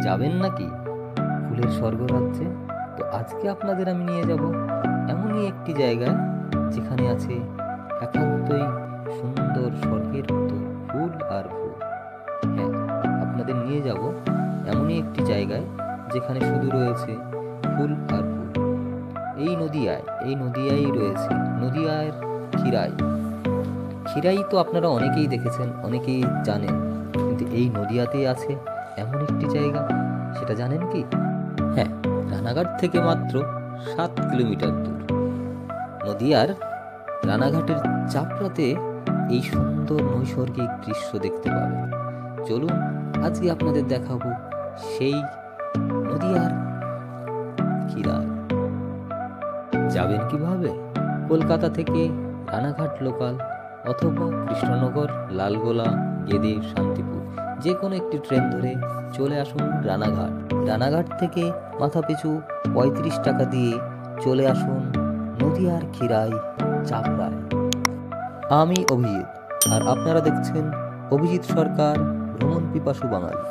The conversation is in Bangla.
যাবেন নাকি ফুলের স্বর্গরাজ্যে? তো আজকে আপনাদের আমি নিয়ে যাব এমনই একটি জায়গায় যেখানে আছে একান্তই সুন্দর স্বর্গের মতো ফুল আর ফুল। হ্যাঁ, আপনাদের নিয়ে যাব এমনই একটি জায়গায় যেখানে শুধু রয়েছে ফুল আর ফুল। এই নদিয়ায় রয়েছে নদিয়ার খিরাই। খিরাই তো আপনারা অনেকেই দেখেছেন, অনেকেই জানেন, কিন্তু এই নদিয়াতেই আছে এমন একটি জায়গা, সেটা জানেন কি? হ্যাঁ, রানাঘাট থেকে মাত্র 7 কিলোমিটার দূর নদিয়ার রানাঘাটের চাপড়াতে এই সুন্দর নৈসর্গিক দৃশ্য দেখতে পাবেন। চলুন আজকে আপনাদের দেখাবো সেই নদিয়ার খিরাই। যাবেন কিভাবে? কলকাতা থেকে রানাঘাট লোকাল অথবা কৃষ্ণনগর, লালগোলা, গেদে, শান্তিপুর যে কোনো একটি ট্রেন ধরে চলে আসুন রানাঘাট। রানাঘাট থেকে মাথাপিছু 35 টাকা দিয়ে চলে আসুন নদিয়ার খিরাই চাপড়ায়। আমি অভিজিৎ, আর আপনারা দেখছেন অভিজিৎ সরকার ভ্রমণ পিপাসু বাঙালি।